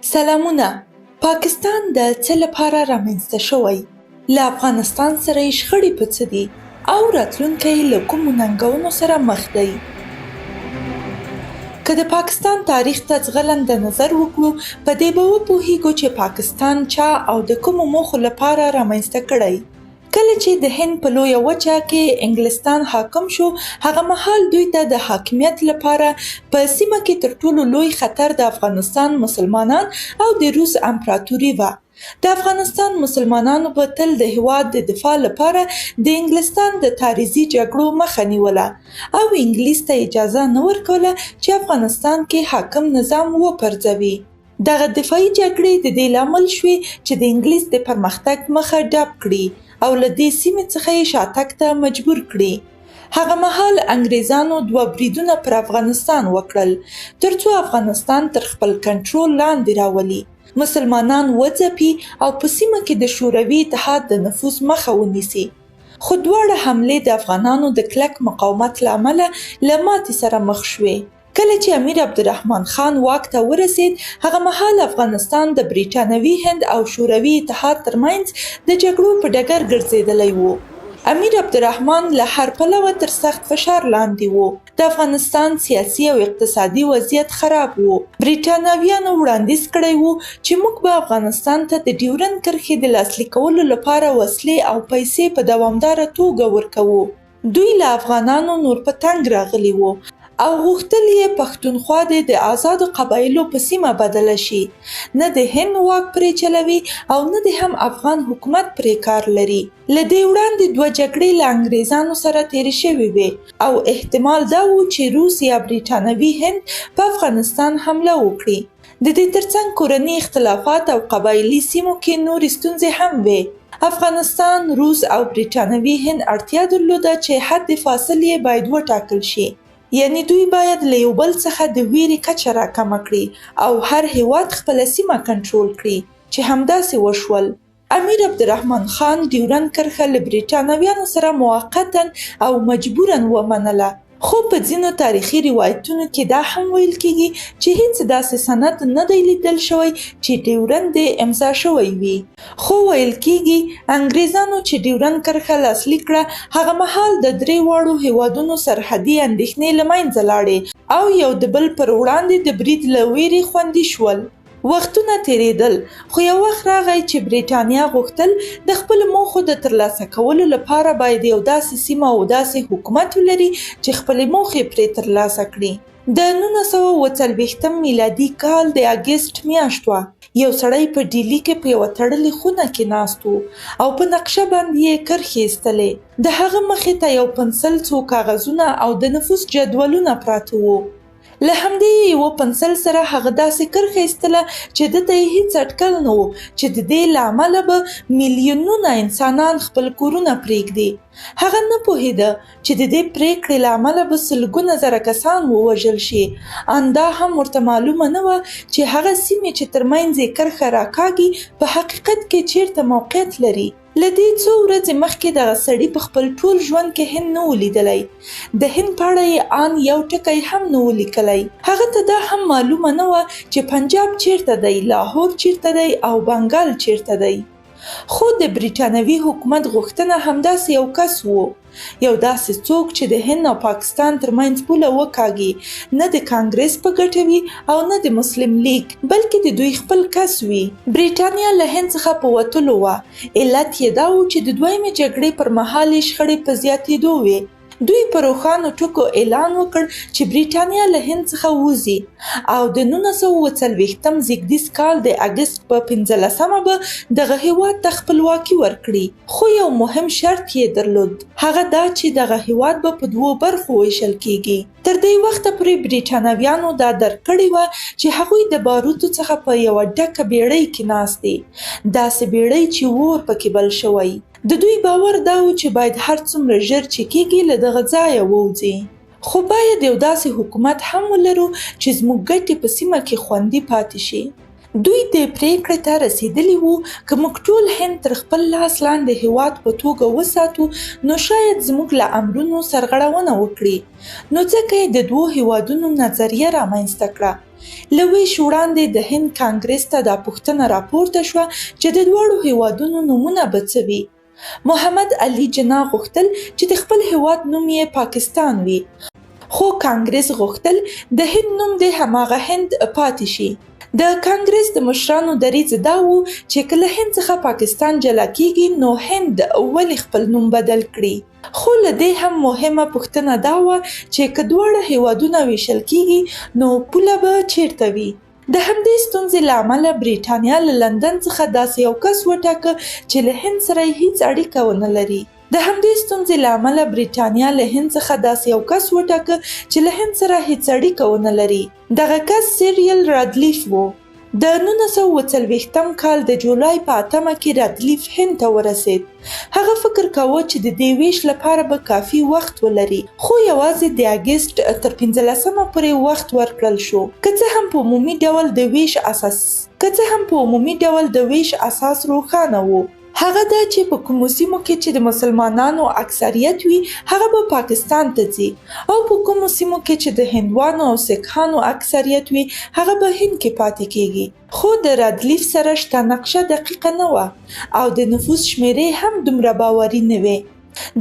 سلامونه. پاکستان د څه لپاره رامنځته شوی؟ له افغانستان سره یې شخړې په څه دي؟ او راتلونکی له کومو ننګونو سره مخ دی؟ که د پاکستان تاریخ ته ځغلنده نظر وکړو، په دې به وپوهیږو چې پاکستان چا او د کومو موخو لپاره رامنځته کړی. کله چې د هند په لویه وچه کې انګلستان حاکم شو، هغه مهال دوی ته د حاکمیت لپاره په سیمه کې تر ټولو لوی خطر د افغانستان مسلمانان او د روس امپراتوري وه. د افغانستان مسلمانانو به تل د هېواد د دفاع لپاره د انګلستان د تاریخي جګړو مخه نیوله او انګلیس ته اجازه نه ورکوله چې افغانستان کې حاکم نظام وپرځوي. دغه دفاعي جګړې د دې لامل شوې چې د انګلیس د پرمختګ مخه ډپ کړي او له دې سیمې څخه یې شاتګ ته مجبور کړي. هغه مهال انګریزانو 2 بریدونه پر افغانستان وکړل ترڅو افغانستان تر خپل کنټرول لاندې راولي، مسلمانان وځپي او په سیمه کې د شوروي اتحاد د نفوذ مخه ونیسي. خو دواړه حملې د افغانانو د کلک مقاومت له امله له ماتې سره مخ شوې. کله چې امیر عبدالرحمن خان واک ته ورسید، هغه مهال افغانستان د بریټانوي هند او شوروي اتحاد ترمنځ د جګړو په ډګر ګرځېدلی و. امیر عبدالرحمن له هر پلوه تر سخت فشار لاندې و. د افغانستان سیاسي او اقتصادي وضعیت خراب و. بریټانویانو وړاندیز کړی و چې موږ به افغانستان ته د ډیورند کرښې د لاسلیک کولو لپاره وسلې او پیسې په دوامداره توګه ورکوو. دوی له افغانانو نور په تنګ راغلي وو او غوښتل یې پښتونخوا د آزادو قبایلو په سیمه بدله شي. نه د هند واک پرې چلوي او نه د هم افغان حکومت پرې کار لري. له دې وړاندې 2 جګړې له انګریزانو سره تېرې شوې وې او احتمال دا و چې روس یا بریټانوي هند په افغانستان حمله وکړي. د دې ترڅنګ کورني اختلافات او قبایلي سیمو کې نورې ستونزې هم وې. افغانستان، روس او بریټانوي هند اړتیا درلوده چې حد فاصلې باید وټاکل شي. یعنی دوی باید له یو بل څخه د ویرې کچه راکمه کړي او هر هیواد خپله سیمه کنټرول کړي، چې همداسې وشول. امیر عبدالرحمن خان ډیورند کرښه له بریټانویانو سره موقتا او مجبوراً ومنله. خو په ځینو تاریخي روایتونو کې دا هم ویل کېږي چې هیڅ داسې سند نه دی لیدل شوی چې ډیورند امضا شوی وي. خو ویل کېږي انګریزانو چې ډیورند کرښه لاسلیک کړه، هغه مهال د 3 واړو هیوادونو سرحدي اندېښنې له منځه لاړې او یو د بل پر وړاندې د برید له ویرې خوندي شول. وختونه تیریدل، خو یو وخت راغی چې بریټانیا غوښتل د خپلو موخو د ترلاسه کولو لپاره باید یو داسې سیمه او داسې حکومت ولري چې خپلې موخې پرې ترلاسه کړي. د 1940 میلادي کال د اګست میاشت وه. یو سړی په ډیلي کې په یوه تړلې خونه کې ناست و او په نقشه باندې یې کرښې ایستلې. د هغه مخې ته یو پنسل، څو کاغذونه او د نفوس جدولونه پراته وو. له همدې یوه پنسل سره هغه داسې کرښه ایستله چې ده ته یې هیڅ اټکل نه و چې د دې له امله به میلیونونه انسانان خپل کورونه پرېږدي. هغه نه پوهېده چې د دې پرېکړې له امله به سلګونه زره کسان ووژل شي. ان دا هم ورته معلومه نه وه چې هغه سیمې چې ترمنځ یې کرښه راکاږي په حقیقت کې چیرته موقعیت لري. له دې څو ورځې مخکې دغه سړي په خپل ټول ژوند کې هند نه و لیدلی. د هند په اړه یې ان یو ټکی هم نه و لیکلی. هغه ته دا هم معلومه نه وه چې پنجاب چیرته دی، لاهور چیرته دی او بنګال چیرته دی. خو د بریټانوي حکومت غوښتنه همداسې یو کس و، یو داسې څوک چې د هند او پاکستان ترمنځ پوله وکاږي. نه د کانګرس په ګټه وي او نه د مسلم لیگ، بلکې د دوی خپل کس وي. بریټانیا له هند څخه په وتلو وه. علت یې دا و چې د 2مې جګړې پر مهال یې شخړې په زیاتېدو وې. دوی په روښانو ټکو اعلان وکړ چې بریټانیا له هند څخه وځي او د 1940 زیږدیز کال د اګست په 15مه به دغه هیواد ته خپلواکي ورکړي. خو یو مهم شرط یې درلود، هغه دا چې دغه هیواد به په 2 برخو ویشل کیږي. تر دې وخته پورې بریټانویانو دا درک کړې وه چې هغوی د باروتو څخه په یوه ډکه بیړۍ کې ناست دي، داسې بیړۍ چې اور پکې بل شوی. د دوی باور دا و چې باید هر څومره ژر چې کېږي له دغه ځایه ووځي. خو باید یو داسې حکومت هم ولرو چې زموږ ګټې په سیمه کې خوندي پاتې شي. دوی د پریکړې ته رسیدلي وو که موږ ټول هند تر خپل لاس لاندې هیواد په توګه وساتو نو شاید زموږ له امرونو سرغړونه وکړي. نو ځکه یې د دوو هیوادونو نظریه رامنځته کړه. له ویش وړاندې د هند کانګرس ته دا پوښتنه راپورته شوه چې د دواړو هیوادونو نومونه به څه وي. محمد علي جناح غوښتل چې د خپل هیواد نوم یې پاکستان وي، خو کانګرس غوښتل د هند نوم د هماغه هند پاتې شي. د کانګرس د مشرانو دریځ دا و چې که له هند څخه پاکستان جلا کیږي نو هند ولې خپل نوم بدل کړي. خو له دې هم مهمه پوښتنه دا وه چې که دواړه هیوادونه ویشل کیږي نو پوله به چیرته وي. د همدې ستونزې له امله بریټانیا له لندن څخه داسې یو کس وټاکه چې له هند سره یې هیڅ اړیکه ونه لري. دغه کس سیریل رادلیف و. د 1940 کال د جولای په 8 کې رادلیف هند ته ورسید. هغه فکر کاوه چې د دې ویش لپاره به کافي وخت ولري، خو یوازې د اګست تر 15 پورې وخت ورکړل شو. که څه هم په عمومي ډول د ویش اساس روښانه و. هغه دا چې په کومو سیمو کې چې د مسلمانانو اکثریت وي هغه به پاکستان ته ځي، او په کومو سیمو کې چې د هندوانو او سیکهانو اکثریت وي هغه به هند کې پاتې کیږي. خو د رادلیف سره شته نقشه دقیقه نه وه او د نفوس شمیرې هم دومره باوري نه وې.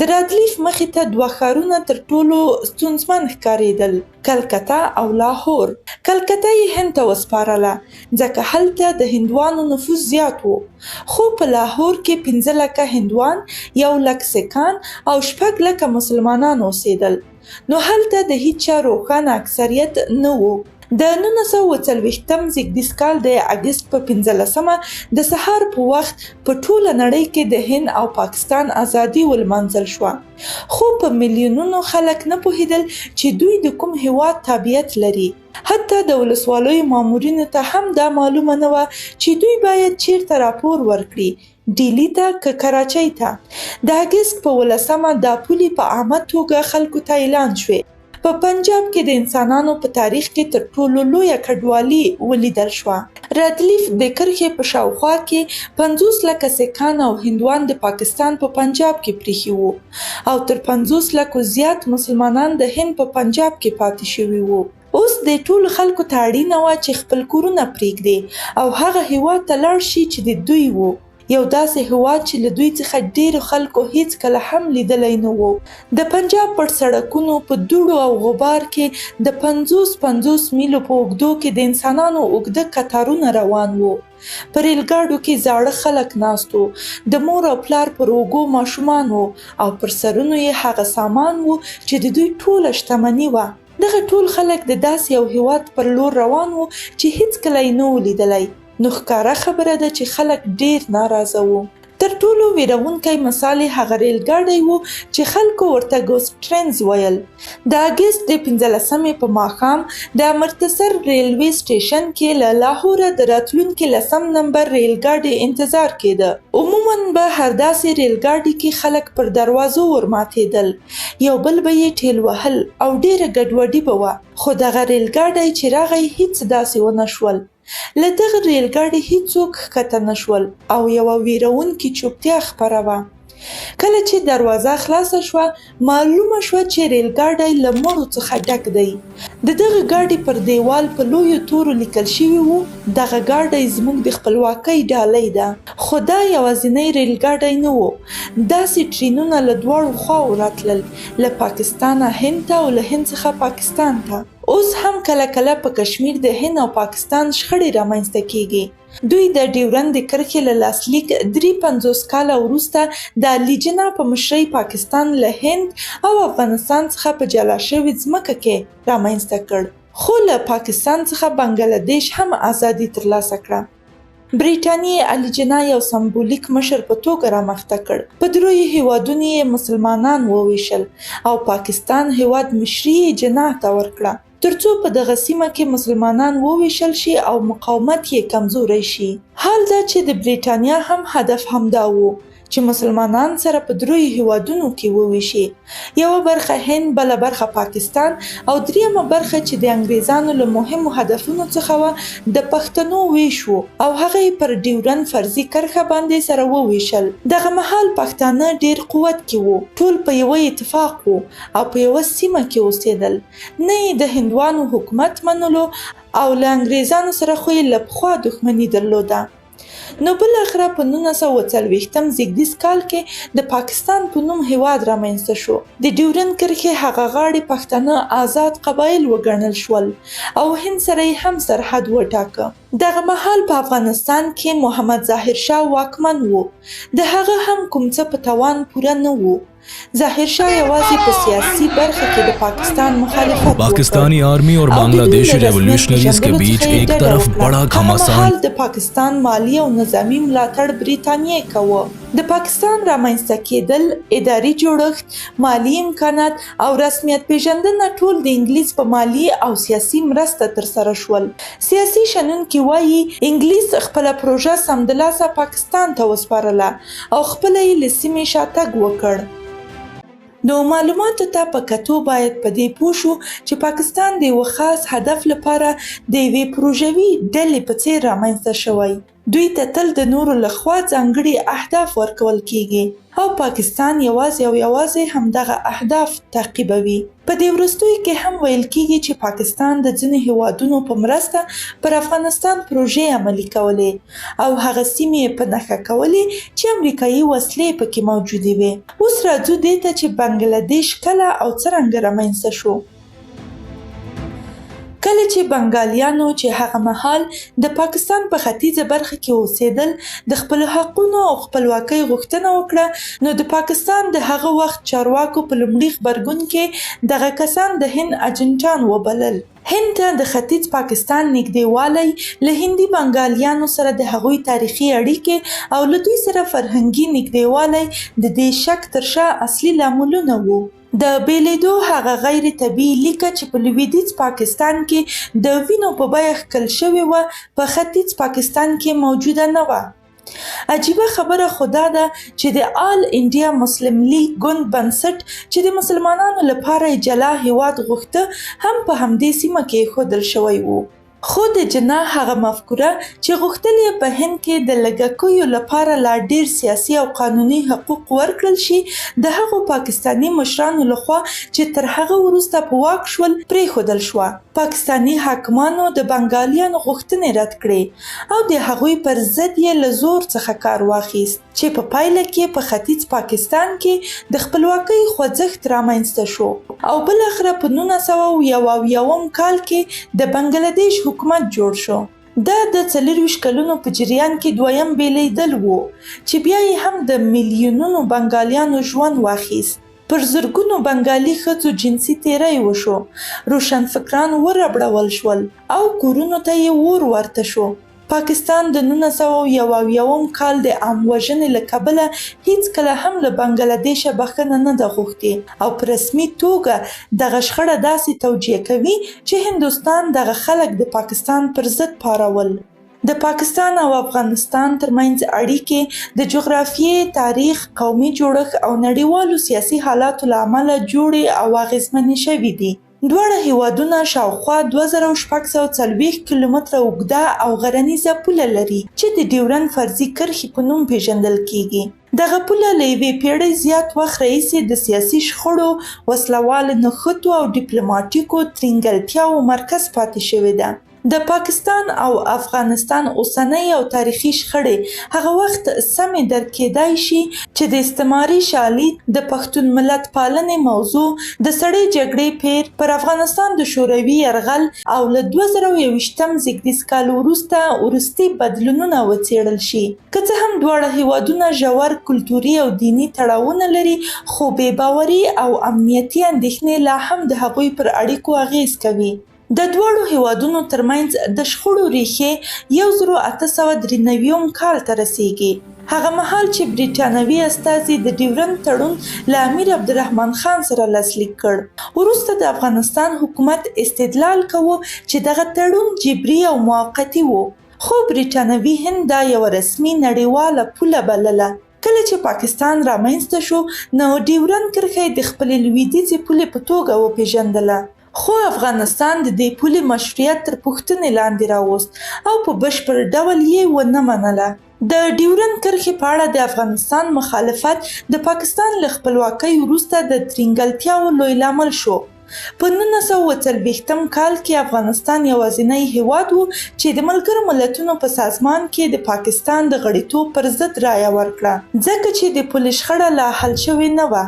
د رادلیف مخې ته 2 ښارونه تر ټولو ستونزمن ښکارېدل: کلکته او لاهور. کلکته یې هند ته وسپارله ځکه هلته د هندوانو نفوس زیات و، خو په لاهور کې 15 لکه هندوان، 1 لک سیکهان او 6 لکه مسلمانان اوسېدل. نو هلته د هیچا روښانه اکثریت نه و. د 1940 زیږدیز کال د اګست په 15 د سهار په وخت په ټوله نړۍ کې د هند او پاکستان ازادي ولمانځل شوه. خو په میلیونونو خلک نه پوهېدل چې دوی د کوم هیواد تابعیت لري. حتی د ولسوالیو مامورینو ته هم دا معلومه نه وه چې دوی باید چیرته راپور ورکړي، ډیلی ته که کراچۍ ته. د اګست په 18 دا پولې په عامه توګه خلکو ته اعلان شوې. په پنجاب کې د انسانانو په تاریخ کې تر ټولو لویه کډوالي ولیدل شوه. رادلیف د کرښې په شاوخوا کې 50 لکه سیکهان او هندوان د پاکستان په پنجاب کې پریښي وو، او تر 50 لکو زیات مسلمانان د هند په پنجاب کې پاتې شوي وو. اوس د ټولو خلکو ته اړینه وه چې خپل کورونه پرېږدي او هغه هیواد ته لاړ شي چې د دوی وو، یو داسې هیواد چې له دوی څخه ډیرو خلکو هیڅ کله هم لیدلی نه وو. د پنجاب پر سړکونو په دوړو او غبار کې د 50 میلو په اوږدو کې د انسانانو اوږده کتارونه روان وو. په ریلګاډو کې زاړه خلک ناست وو، د مور او پلار پر اوږو ماشومان وو او پر سرونو یې هغه سامان وو چې د دوی ټوله شتمني وه. دغه ټول خلک د داسې یو هیواد پر لور روان وو چې هیڅ کله یې نه وو لیدلی. نو ښکاره خبره ده چې خلک ډیر ناراضه وو. تر ټولو ویرونکی مثال هغه ریلګاډی و چې خلکو ورته ګوسټ ټرینز ویل. د اګست د 15 په ماښام د امرتسر ریلوې سټیشن کې له لاهوره د راتلونکي 10 نمبر ریلګاډي انتظار کېده. عموماً به هر داسې ریلګاډي کې خلک پر دروازو ورماتېدل، یو بل به یې ټیل وهل او ډیره ګډوډي به وه. خو دغه ریلګاډی چې راغی هیڅ داسې ونه شول. له دغه ریلګاډي هیڅوک ښکته نه شول او یوه ویرونکې چوپتیا خپره وه. کله چې دروازه خلاصه شوه معلومه شوه چې ریلګاډی له مړو څخه ډک دی. د دغه ګاډي پر دیوال په لویو تورو لیکل شوي وو: دغه ګاډی زموږ د خپلواکۍ ډالۍ ده. خو دا یوازینی ریلګاډی نه و. داسې ټرینونه له دواړو خواو راتلل، له پاکستانه هند ته او له هند څخه پاکستان ته. اوس هم کله کله په کشمیر د هند او پاکستان شخړې رامنځته کیږي. دوی د ډیورند د کرښې له لاسلیک 53 کاله وروسته د علي جناح په مشرۍ پاکستان له هند او افغانستان څخه په جلا شوې ځمکه کې رامنځته کړ، خو له پاکستان څخه بنګلادیش هم ازادي ترلاسه کړه. بریټانیې علي جناح یو سمبولیک مشر په توګه رامخته کړ. په دریو هیوادونو یې مسلمانان وویشل او پاکستان هیواد مشري یې جناح ته ورکړه ترڅو په دغه سیمه کې مسلمانان وویشل شي او مقاومت یې کمزوری شي. حال دا چې د بریټانیا هم هدف همدا و چې مسلمانان سره په دریو هیوادونو کې وویشي. یوه برخه هند، بله برخه پاکستان او دریمه برخه چې د انګریزانو له مهمو هدفونو څخه وه د پښتنو ویش و او هغه یې پر ډیورند فرضي کرښه باندې سره وویشل. دغه مهال پښتانه ډیر قوت کې وو، ټول په یوه اتفاق وو او په یوه سیمه کې اوسېدل. نه یې د هندوانو حکومت منلو او له انګریزانو سره خو یې له پخوا دښمني درلوده. نو بالاخره په 1940 زیږدیز کال کې د پاکستان په نوم هیواد رامنځته شو. د ډیورند کرښې هغه غاړې پښتانه آزاد قبایل وګڼل شول او هند سره یې هم سرحد وټاکه. دغه مهال په افغانستان کې محمد ظاهر شاه واکمن و. د هغه هم کوم څه په توان پوره نه و. ظاهر شاه یوازې په سیاسي برخه کې د پاکستان مخالفت وکړ. पाकिस्तानी आर्मी और बांग्लादेश रेवोल्यूशनरीज के बीच एक तरफ बड़ा घमासान د پاکستان مالی او نظامی ملاتړ بریتانیې کوه. د پاکستان رامنځته کېدل، اداري جوړښت، مالی امکانات او رسمیت پیژندنه ټول د انګلیس په مالی او سیاسي مرسته ترسره شول. سیاسي شنونکي وایي انګلیس خپله پروژه سمدلاسه پاکستان ته وسپارله او خپله یې له سیمې شاتګ وکړ. نو معلوماتو ته په کتو باید په دې پوه شو چې پاکستان د یوه خاص هدف لپاره د یوې پروژوي ډلې په څیر رامنځته شوی. دوی ته تل د نورو لخوا ځانګړي اهداف ورکول کیږي او پاکستان یوازې همدغه اهداف تعقیبوي. په دې وروستیو کې هم ویل کیږي چې پاکستان د ځینو هیوادونو په مرسته پر افغانستان پروژې عملي کولې او هغه سیمې یې په نښه کولې چې امریکایي وسلې پکې موجودې وې. اوس راځو دې ته چې بنګلادیش کله او څرنګه رامنځته شو. کله چې بنګالیانو چې هغه مهال د پاکستان په ختیځه برخه کې اوسېدل د خپلو حقونو او خپلواکۍ غوښتنه وکړه، نو د پاکستان د هغه وخت چارواکو په لومړي غبرګون کې دغه کسان د هند اجنټان وبلل. هند ته د ختیځ پاکستان نږدېوالی له هندي بنګالیانو سره د هغوی تاریخي اړیکې او له دوی سره فرهنګي نږدېوالی د دې شک تر شا اصلي لاملونه وو. د بیلیدو هغه غیر طبیعي لیکه چې په لویدیځ پاکستان کې د وینو په بیه ښکل شوې وه په ختیځ پاکستان کې موجوده نه وه. عجیبه خبره خو دا ده چې د آل انډیا مسلم لیگ ګوند بنسټ چې د مسلمانانو لپاره یې جلا هیواد غوښته هم په همدې سیمه کې ایښودل شوی و. خو د جناح هغه مفکوره چې غوښتل یې په هند کې د لږکیو لپاره لا ډیر سیاسي او قانوني حقوق ورکړل شي، د هغو پاکستاني مشرانو لخوا چې تر هغه وروسته په واک شول پرېښودل شوه. پاکستاني حاکمانو د بنګالیانو غوښتنې رد کړې او د هغوی پر ضد یې له زور څخه کار واخیست چې په پایله کې په ختیځ پاکستان کې د خپلواکۍ خوځښت رامنځته شو او بالاخره په 1991 کال کې د بنګلادیش حکومت جوړ شو. دا د 24 کلونو په جریان کې دویم بیلیدل وو چې بیا یې هم د میلیونونو بنګالیانو ژوند واخیست. پر زرګونو بنګالي ښځو جنسي تیری وشو، روشنفکران وربړول شول او کورونو ته یې اور ورته شو. پاکستان د 1991 کال د عام وژنې له کبله هیڅکله هم له بنګلادیشه بخښنه نه ده غوښتې او په رسمي توګه دغه شخړه داسې توجیه کوي چې هندوستان دغه خلک د پاکستان پر ضد پارول. د پاکستان او افغانستان ترمنځ اړیکې د جغرافیې، تاریخ، قومي جوړښت او نړیوالو سیاسي حالاتو له امله جوړې او اغېزمنې شوي دي. دواړه هیوادونه شاوخوا 2640 کیلومتره اوږده او غرنیزه پوله لري چې د ډیورند فرضي کرښې په نوم پیژندل کیږي. دغه پوله له یوې پیړۍ زیات وخت راهیسې د سیاسي شخړو، وسلوالو نښتو او ډیپلوماټیکو ترینګلتیاوو مرکز پاتې شوې ده. د پاکستان او افغانستان اوسنۍ او تاریخي شخړې هغه وخت سمې درک کېدای شي چې د استعماري شالید، د پښتون ملت پالنې موضوع، د سړې جګړې پیر پر افغانستان د شوروي یرغل او له 2021 زیږدیز کال وروستي بدلونونه وڅېړل شي. که څه هم دواړه هیوادونه ژور کلتوري او دیني تړاوونه لري، خو بې باوري او امنیتي اندېښنې لا هم د هغوی پر اړیکو اغېز کوي. د دواړو هیوادونو ترمنځ د شخړو ریښې 1893 کال ته رسیږي. هغه مهال چې بریټانوي استازي د ډیورند تړون له امیر عبدالرحمن خان سره لاسلیک کړ. وروسته د افغانستان حکومت استدلال کوه چې دغه تړون جبري او موقتي و، خو بریټانوي هند دا یوه رسمي نړیواله پوله بلله. کله چې پاکستان رامنځته شو نو ډیورند کرښه د خپلې لویدیځې پولې په توګه وپیژندله، خو افغانستان د دې پولې مشروعیت تر پوښتنې لاندې راوست او په بشپړ ډول یې ونه منله. د ډیورند کرښې په اړه د افغانستان مخالفت د پاکستان له خپلواکۍ وروسته د ترینګلتیاوو لوی لامل شو. په 1940 کال کې افغانستان یوازینی هیواد و چې د ملګرو ملتونو په سازمان کې د پاکستان د غړیتوب پر ضد رایه ورکړه، ځکه چې د پولې شخړه لا حل شوې نه وه.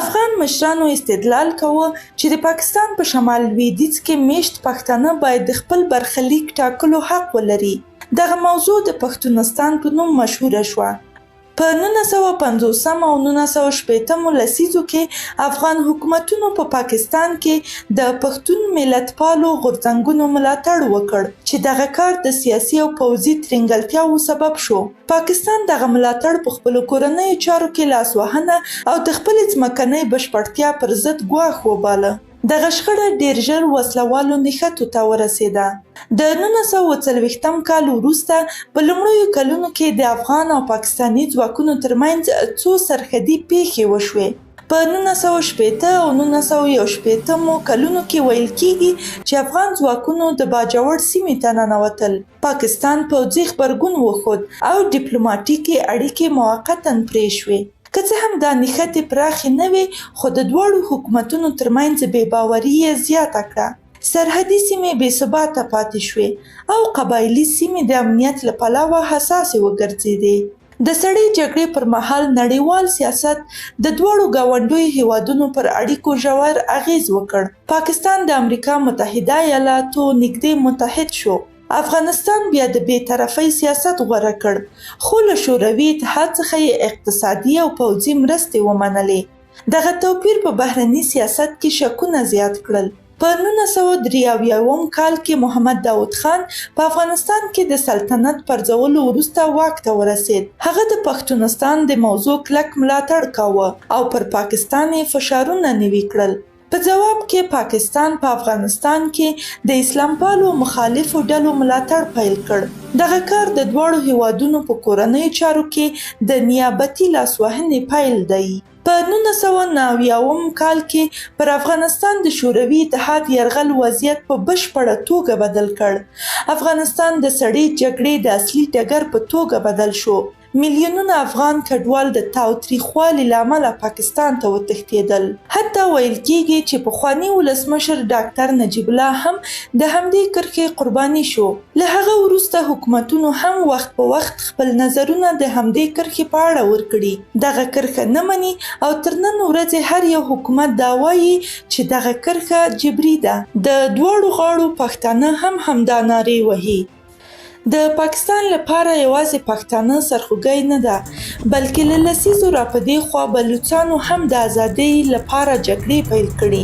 افغان مشرانو استدلال کاوه چې د پاکستان په شمال لویدیځ کې میشت پښتانه باید د خپل برخلیک ټاکلو حق ولري. دغه موضوع د پښتونستان په نوم مشهوره شوه. په 1950 او 1960 لسیزو کې افغان حکومتونو په پاکستان کې د پښتون ملتپالو غورځنګونو ملاتړ وکړ چې دغه کار د سیاسي او پوځي ترینګلتیاوو سبب شو. پاکستان دغه ملاتړ په خپلو کورنیو چارو کې لاسوهنه او د خپلې ځمکنۍ بشپړتیا پر ضد ګواښ وباله. دغه شخړه ډیر ژر وسلوالو نښتو ته ورسېده. د 1940 کال وروسته په لومړیو کلونو کې د افغان او پاکستاني ځواکونو ترمنځ څو سرحدي پیښې وشوې. په 1960 او 1961 کلونو کې ویل کېږي چې افغان ځواکونو د باجوړ سیمې ته ننوتل. پاکستان پوځي غبرګون وښود او ډیپلوماټیکې اړیکې موقتاً پرې شوې. که څه هم دا نښتې پراخې نه وې، خو د دواړو حکومتونو ترمنځ بې باوري یې زیاته کړه. سرحدي سیمې بې ثباته پاتې شوې او قبایلي سیمې د امنیت له پلوه حساسې وګرځېدې. د سړې جګړې پر مهال نړیوال سیاست د دواړو ګاونډیو هیوادونو پر اړیکو ژور اغیز وکړ. پاکستان د امریکا متحده ایالاتو نږدې متحد شو. افغانستان بیا د بې طرفۍ سیاست غوره کړ، خو له شوروي اتحاد څخه یې اقتصادي او پوځي مرستې ومنلې. دغه توپیر په بهرني سیاست کې شکونه زیات کړل. په 1983 کال کې محمد داود خان په افغانستان کې د سلطنت پرځولو وروسته واک ته ورسېد. هغه د پښتونستان د موضوع کلک ملاتړ کاوه او پر پاکستان یې فشارونه نوي کړل. په جواب کې پاکستان په افغانستان کې د اسلام پالو مخالفو ډلو ملاتړ پیل کړ. دغه کار د دواړو هیوادونو په کورنیو چارو کې د نیابتي لاسوهنې پیل دی. په 1990 کال کې پر افغانستان د شوروي اتحاد یرغل وضعیت په بشپړه توګه بدل کړ. افغانستان د سړې جګړې د اصلي ډګر په توګه بدل شو. میلیونونه افغان کډوال د تاوتریخوالي له امله پاکستان ته وتښتېدل. حتی ویل کېږي چې پخواني ولسمشر ډاکټر نجیب الله هم د همدې کرښې قرباني شو. له هغه وروسته حکومتونو هم وخت په وخت خپل نظرونه د همدې کرښې په اړه ورکړي. دغه کرښه نه مني او تر نن ورځې هر یو حکومت دا وایي چې دغه کرښه جبري ده. د دواړو غاړو پښتانه هم همدا نارې وهي. د پاکستان لپاره یوازې پښتانه سرخوږی نه ده، بلکې له لسیزو را په دې خوا بلوڅانو هم د ازادۍ لپاره جګړې پیل کړي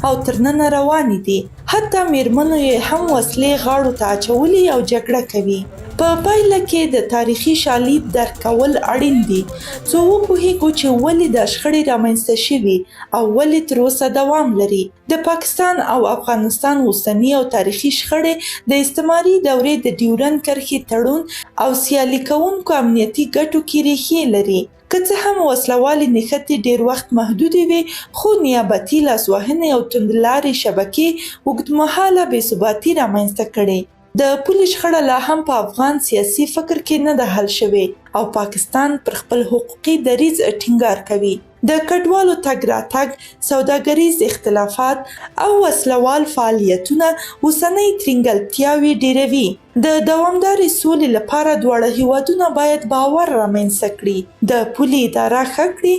او تر ننه روانې دي. حتی میرمنو یې هم وسلې غاړو ته اچولي او جګړه کوي. په پایله کې د تاریخي شالید درک کول اړین دي څو وپوهیږو چې ولې دا شخړې رامنځته شوي او ولې تر اوسه دوام لري. د پاکستان او افغانستان اوسني او تاریخي شخړې د استعماري دورې د ډیورند کرښې تړون او سیالي کوونکو امنیتي ګټو کې ریښې لري. که څه هم وسلوالې نښتې ډیر وخت محدودې وي، خو نیابتي لاسوهنې او توندلارې شبکې اوږدمهاله بې ثباتي رامنځته کړې. د پولې شخړه لا هم په افغان سیاسي فکر کې نه ده حل شوې او پاکستان پر خپل حقوقي دریځ ټینګار کوي. د کډوالو تګ راتګ، سوداګریز اختلافات او وسلوال فعالیتونه اوسنۍ ترینګلتیاوې ډیروي. د دوامدارې سولې لپاره دواړه هیوادونه باید باور رامنځته کړي، د پولې اداره ښه کړي،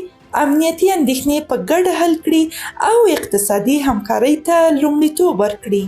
امنیتي اندېښنې په ګډه حل کړي او اقتصادي همکارۍ ته لومړیتوب ورکړي.